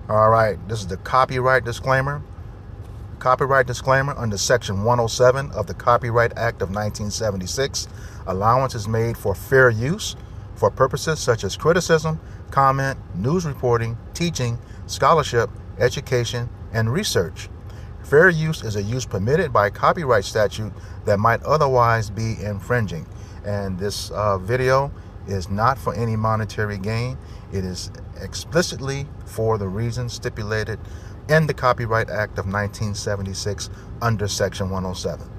All right, this is the copyright disclaimer. Copyright disclaimer under Section 107 of the Copyright Act of 1976. Allowance is made for fair use for purposes such as criticism, comment, news reporting, teaching, scholarship, education, and research. Fair use is a use permitted by copyright statute that might otherwise be infringing. And this video is not for any monetary gain. It is explicitly for the reasons stipulated in the Copyright Act of 1976 under Section 107.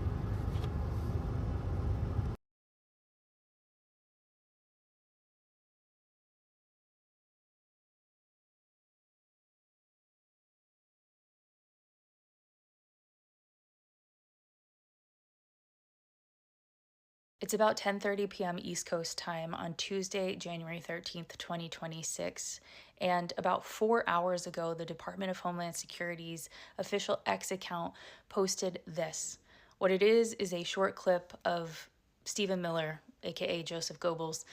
It's about 10:30 p.m. East Coast time on Tuesday, January 13th, 2026. And about 4 hours ago, the Department of Homeland Security's official X account posted this. What it is a short clip of Stephen Miller, aka Joseph Goebbels,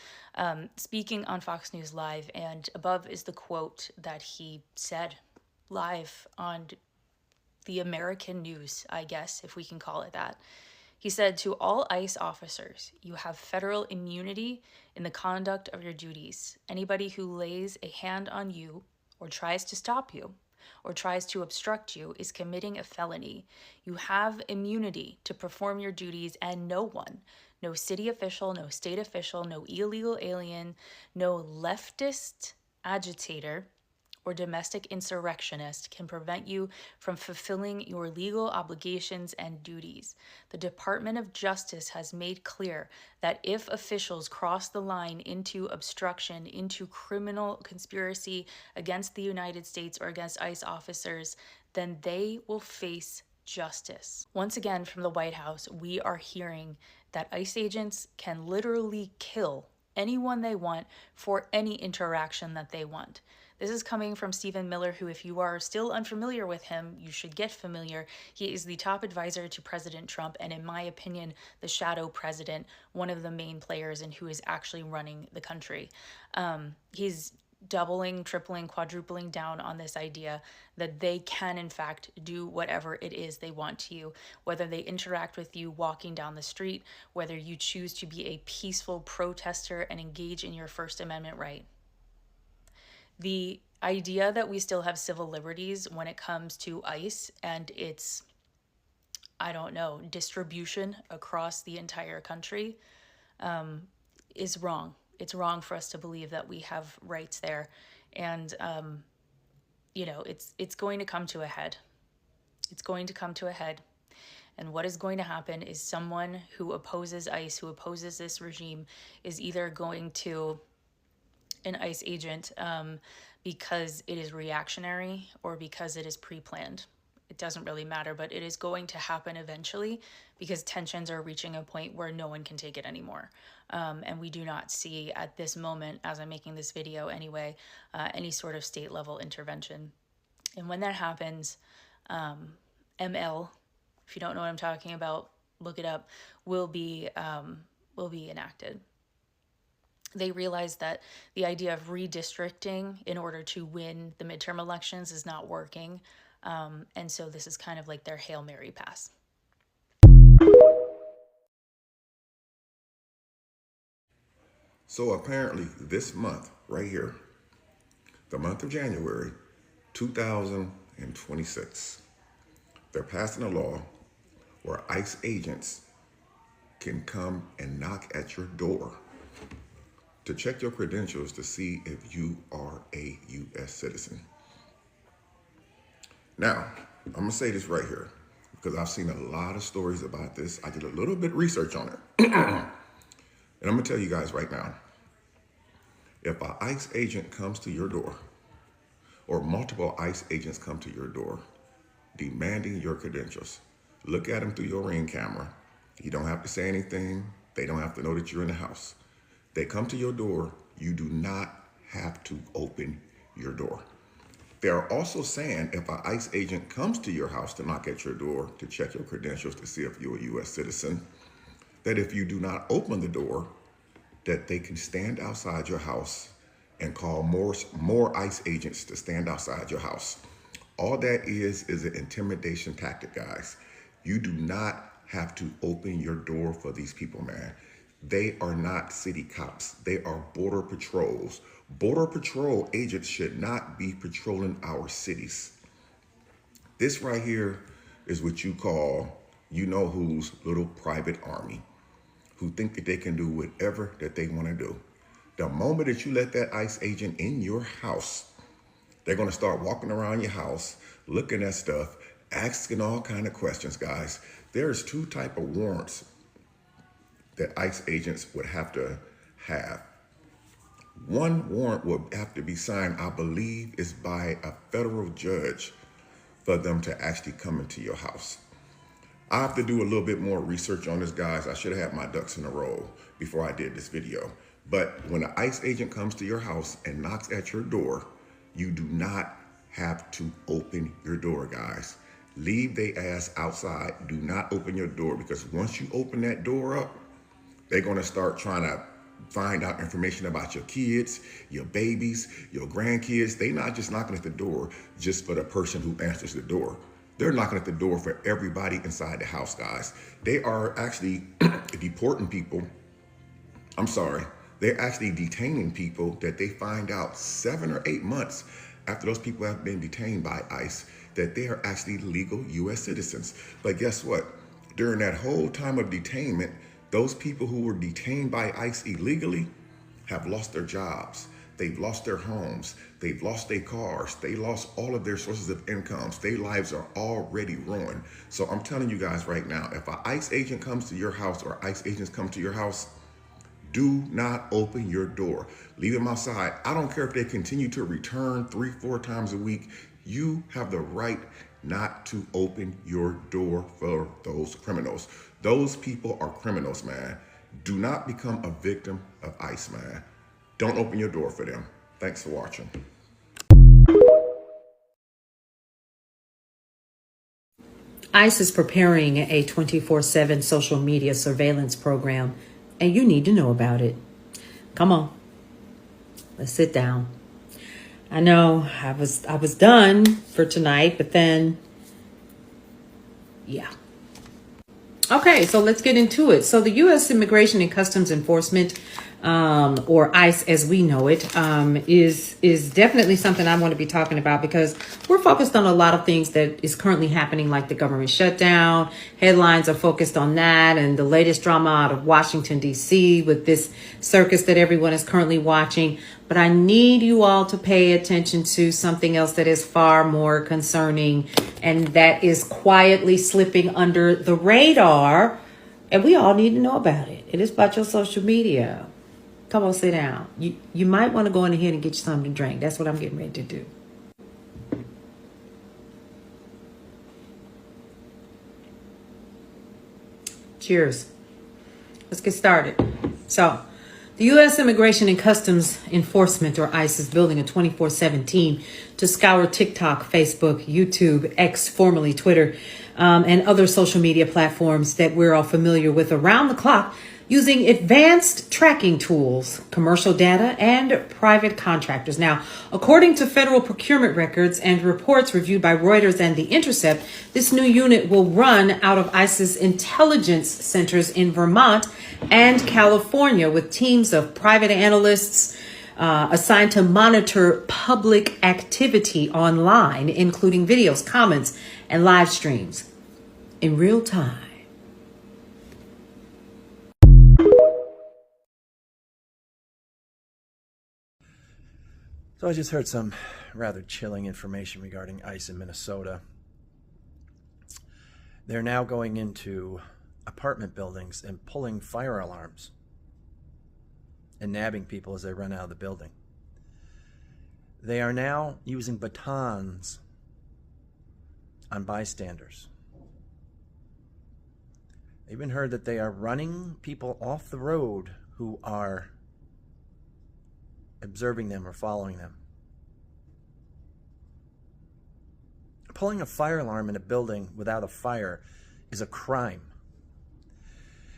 speaking on Fox News Live. And above is the quote that he said live on the American news, I guess, if we can call it that. He said, "To all ICE officers, you have federal immunity in the conduct of your duties. Anybody who lays a hand on you or tries to stop you or tries to obstruct you is committing a felony. You have immunity to perform your duties, and no one, no city official, no state official, no illegal alien, no leftist agitator, or domestic insurrectionist can prevent you from fulfilling your legal obligations and duties. The Department of Justice has made clear that if officials cross the line into obstruction, into criminal conspiracy against the United States or against ICE officers, then they will face justice." Once again, from the White House, we are hearing that ICE agents can literally kill anyone they want for any interaction that they want. This is coming from Stephen Miller, who, if you are still unfamiliar with him, you should get familiar. He is the top advisor to President Trump, and in my opinion, the shadow president, one of the main players and who is actually running the country. He's doubling, tripling, quadrupling down on this idea that they can, in fact, do whatever it is they want to you, whether they interact with you walking down the street, whether you choose to be a peaceful protester and engage in your First Amendment right. The idea that we still have civil liberties when it comes to ICE and its, I don't know, distribution across the entire country is wrong. It's wrong for us to believe that we have rights there. And, it's going to come to a head. It's going to come to a head. And what is going to happen is someone who opposes ICE, who opposes this regime, is either going to an ICE agent because it is reactionary or because it is pre-planned. It doesn't really matter, but it is going to happen eventually because tensions are reaching a point where no one can take it anymore. And we do not see at this moment, as I'm making this video anyway, any sort of state level intervention. And when that happens, ML, if you don't know what I'm talking about, look it up, will be enacted. They realize that the idea of redistricting in order to win the midterm elections is not working. And so this is kind of like their Hail Mary pass. So apparently this month, right here, the month of January 2026, they're passing a law where ICE agents can come and knock at your door to check your credentials to see if you are a U.S. citizen. Now, I'm going to say this right here because I've seen a lot of stories about this. I did a little bit of research on it. And I'm going to tell you guys right now, if an ICE agent comes to your door or multiple ICE agents come to your door demanding your credentials, look at them through your Ring camera. You don't have to say anything. They don't have to know that you're in the house. They come to your door. You do not have to open your door. They're also saying if an ICE agent comes to your house to knock at your door to check your credentials to see if you're a U.S. citizen, that if you do not open the door, that they can stand outside your house and call more ICE agents to stand outside your house. All that is an intimidation tactic, guys. You do not have to open your door for these people, man. They are not city cops. They are border patrols. Border patrol agents should not be patrolling our cities. This right here is what you call, you know who's little private army, who think that they can do whatever that they want to do. The moment that you let that ICE agent in your house, they're going to start walking around your house, looking at stuff, asking all kind of questions, guys. There's two type of warrants that ICE agents would have to have. One warrant would have to be signed, I believe, is by a federal judge for them to actually come into your house. I have to do a little bit more research on this, guys. I should have had my ducks in a row before I did this video. But when an ICE agent comes to your house and knocks at your door, you do not have to open your door, guys. Leave their ass outside. Do not open your door, because once you open that door up, they're going to start trying to find out information about your kids, your babies, your grandkids. They're not just knocking at the door just for the person who answers the door. They're knocking at the door for everybody inside the house, guys. They are actually deporting people. I'm sorry. They're actually detaining people that they find out 7 or 8 months after those people have been detained by ICE that they are actually legal U.S. citizens. But guess what? During that whole time of detainment, those people who were detained by ICE illegally have lost their jobs. They've lost their homes. They've lost their cars. They lost all of their sources of incomes. Their lives are already ruined. So I'm telling you guys right now, if an ICE agent comes to your house or ICE agents come to your house, do not open your door. Leave them outside. I don't care if they continue to return 3-4 times a week. You have the right not to open your door for those criminals. Those people are criminals, man. Do not become a victim of ICE, man. Don't open your door for them. Thanks for watching. ICE is preparing a 24/7 social media surveillance program, and you need to know about it. Come on, let's sit down. I know I was done for tonight, but then, yeah. Okay, so let's get into it. So the U.S. Immigration and Customs Enforcement, or ICE as we know it, is definitely something I want to be talking about, because we're focused on a lot of things that is currently happening, like the government shutdown. Headlines are focused on that, and the latest drama out of Washington, D.C. with this circus that everyone is currently watching. But I need you all to pay attention to something else that is far more concerning, and that is quietly slipping under the radar, and we all need to know about it. It is about your social media. Come on, sit down. You might want to go in ahead and get you something to drink. That's what I'm getting ready to do. Cheers. Let's get started. So, the U.S. Immigration and Customs Enforcement, or ICE, is building a 24/7 team to scour TikTok, Facebook, YouTube, X, formerly Twitter, and other social media platforms that we're all familiar with around the clock, using advanced tracking tools, commercial data, and private contractors. Now, according to federal procurement records and reports reviewed by Reuters and The Intercept, this new unit will run out of ICE's intelligence centers in Vermont and California, with teams of private analysts assigned to monitor public activity online, including videos, comments, and live streams in real time. So I just heard some rather chilling information regarding ICE in Minnesota. They're now going into apartment buildings and pulling fire alarms and nabbing people as they run out of the building. They are now using batons on bystanders. I even heard that they are running people off the road who are observing them or following them. Pulling a fire alarm in a building without a fire is a crime.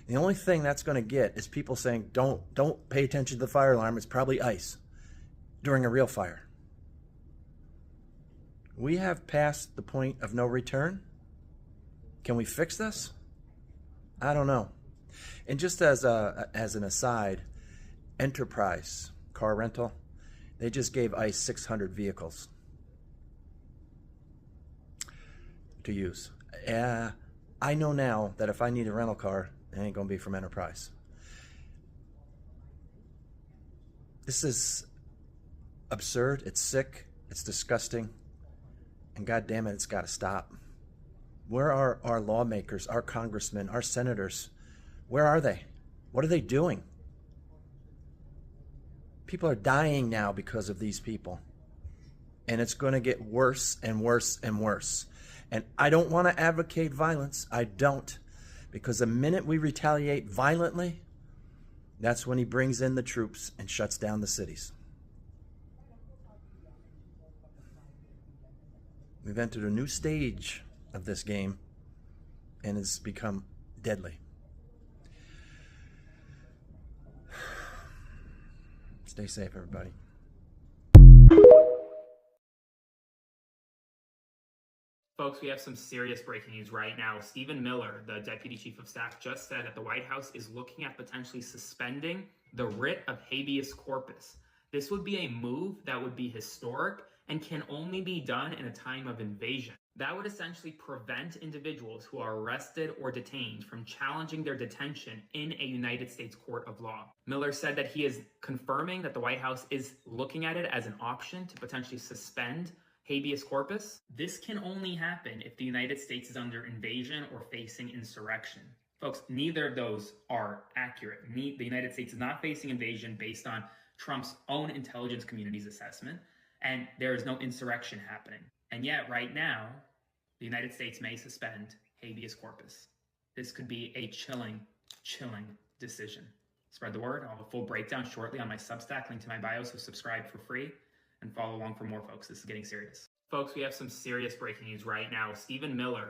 The only thing that's going to get is people saying, don't pay attention to the fire alarm, it's probably ICE. during a real fire. We have passed the point of no return. Can we fix this? I don't know. And just as an aside, Enterprise car rental, they just gave ICE 600 vehicles to use. I know now that if I need a rental car, it ain't gonna be from Enterprise. This is absurd, it's sick, it's disgusting, and God damn it, it's gotta stop. Where are our lawmakers, our congressmen, our senators? Where are they? What are they doing? People are dying now because of these people. And it's going to get worse and worse and worse. And I don't want to advocate violence. I don't. Because the minute we retaliate violently, that's when he brings in the troops and shuts down the cities. We've entered a new stage of this game, and it's become deadly. Stay safe, everybody. Folks, we have some serious breaking news right now. Stephen Miller, the Deputy Chief of Staff, just said that the White House is looking at potentially suspending the writ of habeas corpus. This would be a move that would be historic and can only be done in a time of invasion. That would essentially prevent individuals who are arrested or detained from challenging their detention in a United States court of law. Miller said that he is confirming that the White House is looking at it as an option to potentially suspend habeas corpus. This can only happen if the United States is under invasion or facing insurrection. Folks, neither of those are accurate. The United States is not facing invasion based on Trump's own intelligence community's assessment, and there is no insurrection happening. And yet, right now, the United States may suspend habeas corpus. This could be a chilling decision. Spread the word. I'll have a full breakdown shortly on my Substack, link to my bio, so subscribe for free and follow along for more, folks. This is getting serious. Folks, we have some serious breaking news right now. Stephen Miller.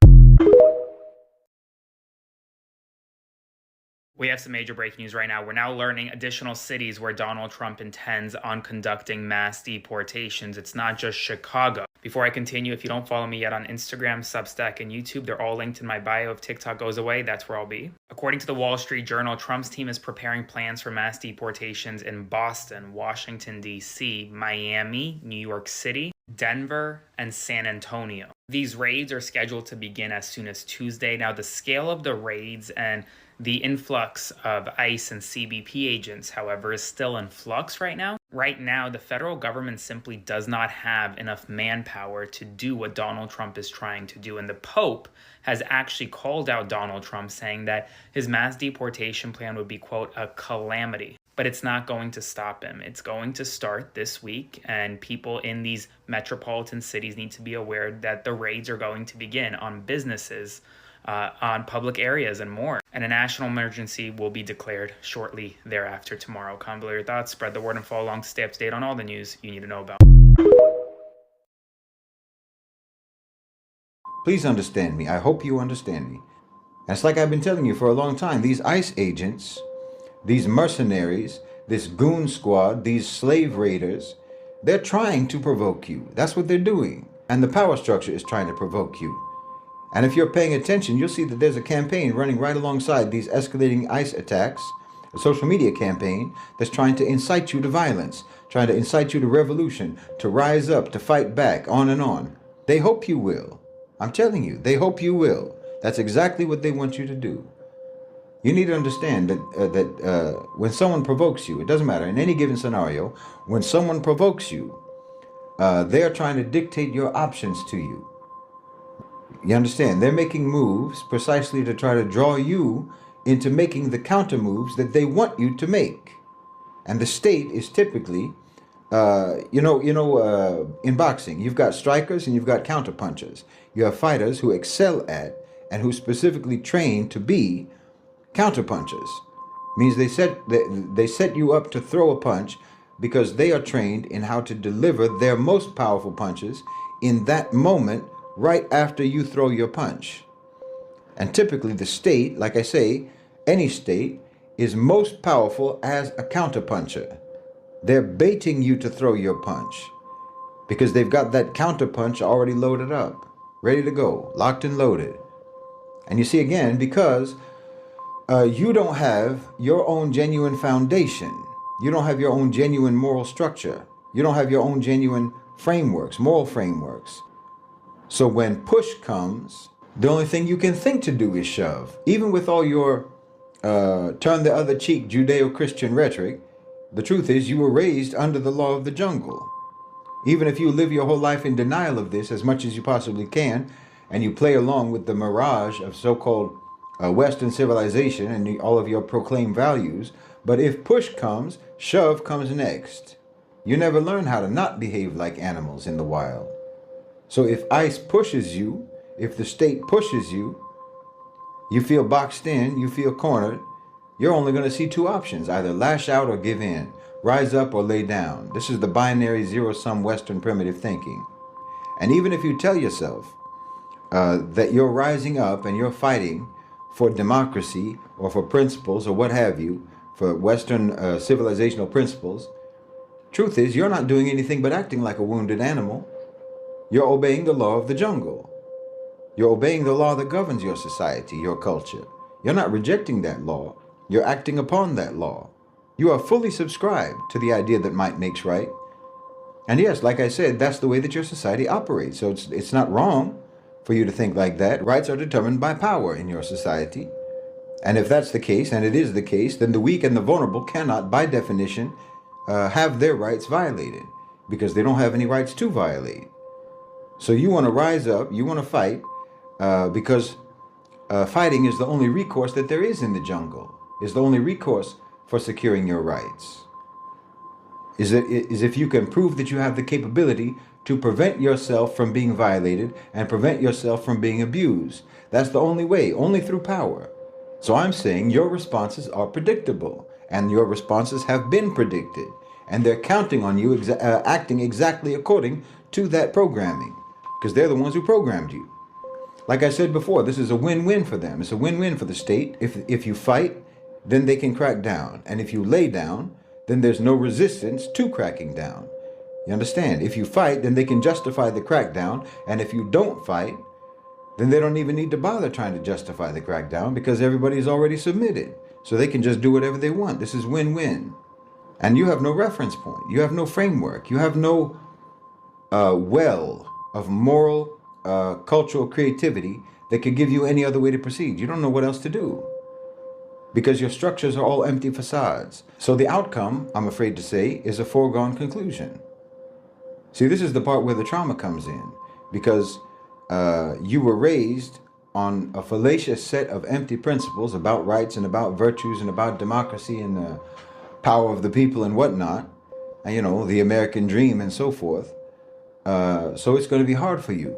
We have some major breaking news right now. We're now learning additional cities where Donald Trump intends on conducting mass deportations. It's not just Chicago. Before I continue, if you don't follow me yet on Instagram, Substack, and YouTube, they're all linked in my bio. If TikTok goes away, that's where I'll be. According to the Wall Street Journal, Trump's team is preparing plans for mass deportations in Boston, Washington, D.C., Miami, New York City, Denver, and San Antonio. These raids are scheduled to begin as soon as Tuesday. Now, the scale of the raids and the influx of ICE and CBP agents, however, is still in flux right now. Right now, the federal government simply does not have enough manpower to do what Donald Trump is trying to do. And the Pope has actually called out Donald Trump, saying that his mass deportation plan would be, quote, a calamity. But it's not going to stop him. It's going to start this week, and people in these metropolitan cities need to be aware that the raids are going to begin on businesses, on public areas, and more. And a national emergency will be declared shortly thereafter tomorrow. Comment below your thoughts, spread the word, and follow along to stay up to date on all the news you need to know about. Please understand me. I hope you understand me. And it's like I've been telling you for a long time. These ICE agents, these mercenaries, this goon squad, these slave raiders, they're trying to provoke you. That's what they're doing. And the power structure is trying to provoke you. And if you're paying attention, you'll see that there's a campaign running right alongside these escalating ICE attacks, a social media campaign that's trying to incite you to violence, trying to incite you to revolution, to rise up, to fight back, on and on. They hope you will. I'm telling you, they hope you will. That's exactly what they want you to do. You need to understand that when someone provokes you, it doesn't matter, in any given scenario, when someone provokes you, they are trying to dictate your options to you. You understand? They're making moves precisely to try to draw you into making the counter moves that they want you to make. And the state is typically, in boxing, you've got strikers and you've got counter punchers. You have fighters who excel at and who specifically train to be counter punchers. Means they set you up to throw a punch because they are trained in how to deliver their most powerful punches in that moment right after you throw your punch. And typically the state, like I say, any state is most powerful as a counterpuncher. They're baiting you to throw your punch because they've got that counter punch already loaded up, ready to go, locked and loaded. And you see, again, because you don't have your own genuine foundation. You don't have your own genuine moral structure. You don't have your own genuine frameworks, moral frameworks. So when push comes, the only thing you can think to do is shove. Even with all your turn the other cheek Judeo-Christian rhetoric, the truth is you were raised under the law of the jungle. Even if you live your whole life in denial of this as much as you possibly can, and you play along with the mirage of so-called Western civilization and all of your proclaimed values, but if push comes, shove comes next. You never learn how to not behave like animals in the wild. So if ICE pushes you, if the state pushes you, you feel boxed in, you feel cornered, you're only going to see two options, either lash out or give in, rise up or lay down. This is the binary zero-sum Western primitive thinking. And even if you tell yourself that you're rising up and you're fighting for democracy or for principles or what have you, for Western civilizational principles, truth is you're not doing anything but acting like a wounded animal. You're obeying the law of the jungle. You're obeying the law that governs your society, your culture. You're not rejecting that law. You're acting upon that law. You are fully subscribed to the idea that might makes right. And yes, like I said, that's the way that your society operates. So it's not wrong for you to think like that. Rights are determined by power in your society. And if that's the case, and it is the case, then the weak and the vulnerable cannot, by definition, have their rights violated because they don't have any rights to violate. So you want to rise up, you want to fight, because fighting is the only recourse that there is in the jungle, is the only recourse for securing your rights. Is if you can prove that you have the capability to prevent yourself from being violated and prevent yourself from being abused. That's the only way, only through power. So I'm saying your responses are predictable, and your responses have been predicted, and they're counting on you acting exactly according to that programming, because they're the ones who programmed you. Like I said before, this is a win-win for them. It's a win-win for the state. If you fight, then they can crack down. And if you lay down, then there's no resistance to cracking down. You understand? If you fight, then they can justify the crackdown. And if you don't fight, then they don't even need to bother trying to justify the crackdown because everybody's already submitted. So they can just do whatever they want. This is win-win. And you have no reference point. You have no framework. You have no well of moral, cultural creativity that could give you any other way to proceed. You don't know what else to do because your structures are all empty facades. So the outcome, I'm afraid to say, is a foregone conclusion. See, this is the part where the trauma comes in because you were raised on a fallacious set of empty principles about rights and about virtues and about democracy and the power of the people and whatnot, and, you know, the American dream and so forth. So it's going to be hard for you.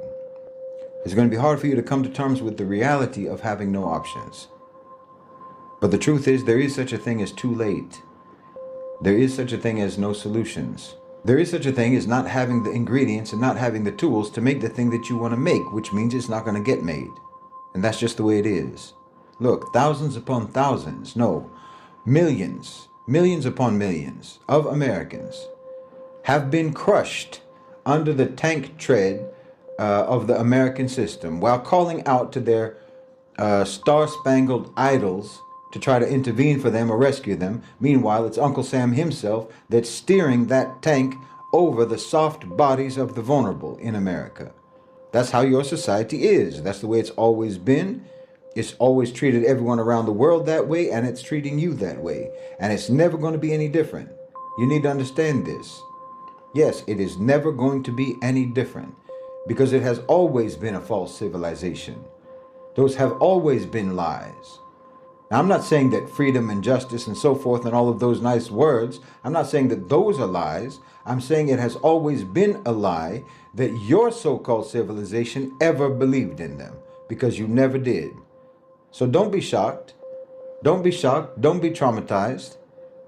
It's going to be hard for you to come to terms with the reality of having no options. But the truth is, there is such a thing as too late. There is such a thing as no solutions. There is such a thing as not having the ingredients and not having the tools to make the thing that you want to make, which means it's not going to get made. And that's just the way it is. Look, thousands upon thousands, no, millions, millions upon millions of Americans have been crushed under the tank tread of the American system while calling out to their star-spangled idols to try to intervene for them or rescue them. Meanwhile, it's Uncle Sam himself that's steering that tank over the soft bodies of the vulnerable in America. That's how your society is. That's the way it's always been. It's always treated everyone around the world that way, and it's treating you that way. And it's never going to be any different. You need to understand this. Yes, it is never going to be any different because it has always been a false civilization. Those have always been lies. Now, I'm not saying that freedom and justice and so forth and all of those nice words, I'm not saying that those are lies. I'm saying it has always been a lie that your so-called civilization ever believed in them because you never did. So don't be shocked. Don't be shocked. Don't be traumatized.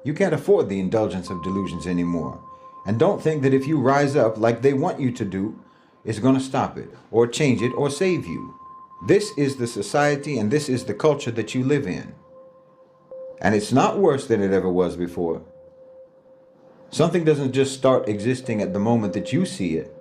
You can't afford the indulgence of delusions anymore. And don't think that if you rise up like they want you to do, it's going to stop it or change it or save you. This is the society and this is the culture that you live in. And it's not worse than it ever was before. Something doesn't just start existing at the moment that you see it.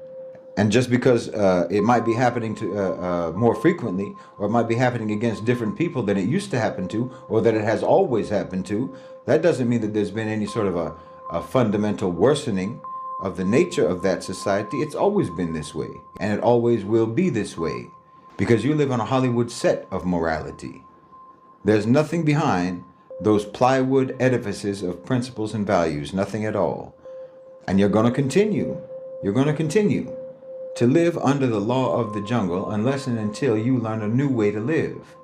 And just because it might be happening to more frequently, or it might be happening against different people than it used to happen to, or that it has always happened to, that doesn't mean that there's been any sort of a fundamental worsening of the nature of that society. It's always been this way, and it always will be this way, because you live on a Hollywood set of morality. There's nothing behind those plywood edifices of principles and values, nothing at all. And you're going to continue to live under the law of the jungle unless and until you learn a new way to live.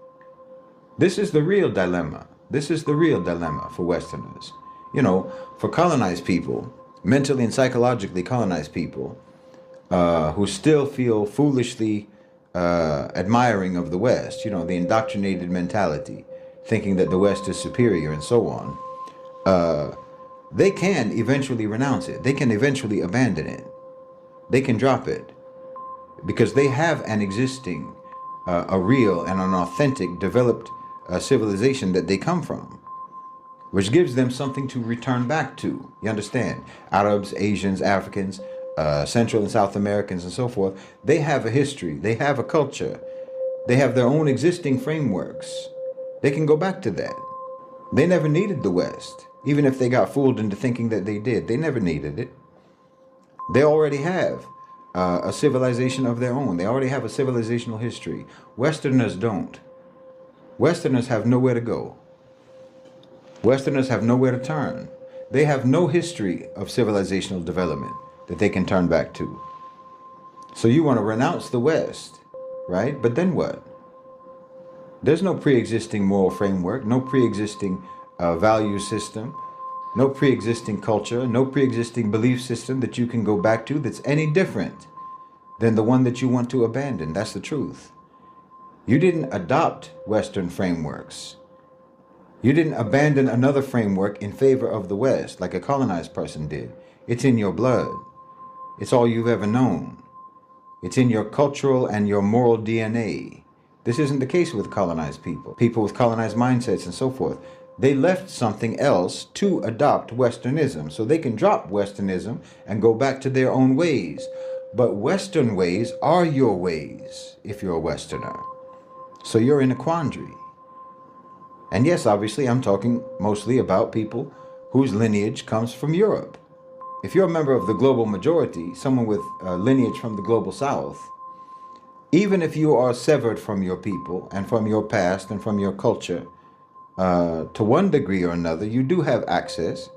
This is the real dilemma. This is the real dilemma for Westerners. You know, for colonized people, mentally and psychologically colonized people, who still feel foolishly admiring of the West, you know, the indoctrinated mentality, thinking that the West is superior and so on, they can eventually renounce it. They can eventually abandon it. They can drop it. Because they have an existing, a real and an authentic, developed civilization that they come from, which gives them something to return back to. You understand? Arabs, Asians, Africans, Central and South Americans, and so forth, they have a history, they have a culture, they have their own existing frameworks. They can go back to that. They never needed the West, even if they got fooled into thinking that they did. They never needed it. They already have a civilization of their own. They already have a civilizational history. Westerners don't. Westerners have nowhere to go. Westerners have nowhere to turn. They have no history of civilizational development that they can turn back to. So you want to renounce the West, right? But then what? There's no pre-existing moral framework, no pre-existing value system, no pre-existing culture, no pre-existing belief system that you can go back to that's any different than the one that you want to abandon. That's the truth. You didn't adopt Western frameworks. You didn't abandon another framework in favor of the West like a colonized person did. It's in your blood. It's all you've ever known. It's in your cultural and your moral DNA. This isn't the case with colonized people, people with colonized mindsets and so forth. They left something else to adopt Westernism, so they can drop Westernism and go back to their own ways. But Western ways are your ways if you're a Westerner. So you're in a quandary. And yes, obviously, I'm talking mostly about people whose lineage comes from Europe. If you're a member of the global majority, someone with lineage from the global South, even if you are severed from your people and from your past and from your culture, to one degree or another, you do have access.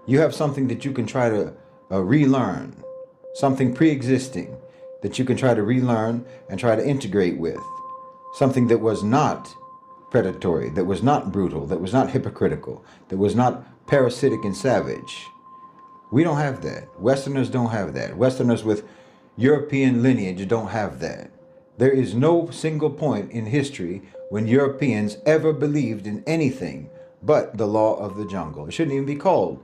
You have something that you can try to relearn, something pre-existing that you can try to relearn and try to integrate with, something that was not predatory, that was not brutal, that was not hypocritical, that was not parasitic and savage. We don't have that. Westerners don't have that. Westerners with European lineage don't have that. There is no single point in history when Europeans ever believed in anything but the law of the jungle. It shouldn't even be called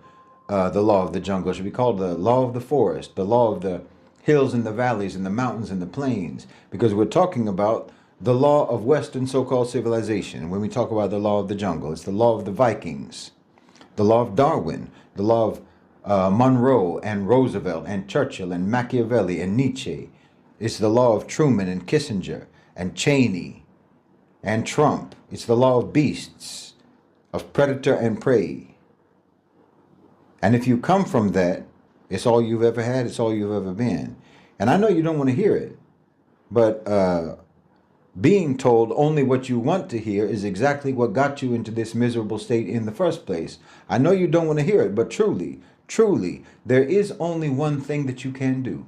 the law of the jungle. It should be called the law of the forest, the law of the hills and the valleys and the mountains and the plains, because we're talking about the law of Western so-called civilization. When we talk about the law of the jungle, it's the law of the Vikings, the law of Darwin, the law of Monroe and Roosevelt and Churchill and Machiavelli and Nietzsche. It's the law of Truman and Kissinger and Cheney and Trump. It's the law of beasts, of predator and prey. And if you come from that, it's all you've ever had, it's all you've ever been. And I know you don't want to hear it, but being told only what you want to hear is exactly what got you into this miserable state in the first place. I know you don't want to hear it, but truly, there is only one thing that you can do.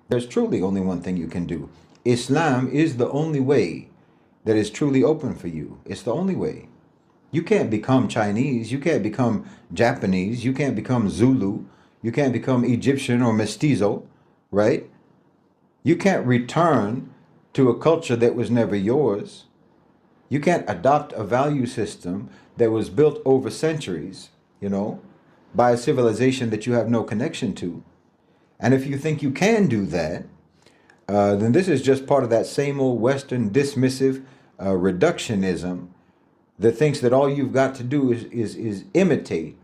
There's truly only one thing you can do. Islam is the only way that is truly open for you. It's the only way. You can't become Chinese. You can't become Japanese. You can't become Zulu. You can't become Egyptian or mestizo, right? You can't return to a culture that was never yours. You can't adopt a value system that was built over centuries, by a civilization that you have no connection to. And if you think you can do that, then this is just part of that same old Western dismissive reductionism that thinks that all you've got to do is imitate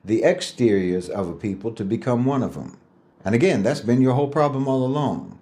the exteriors of a people to become one of them. And again, that's been your whole problem all along.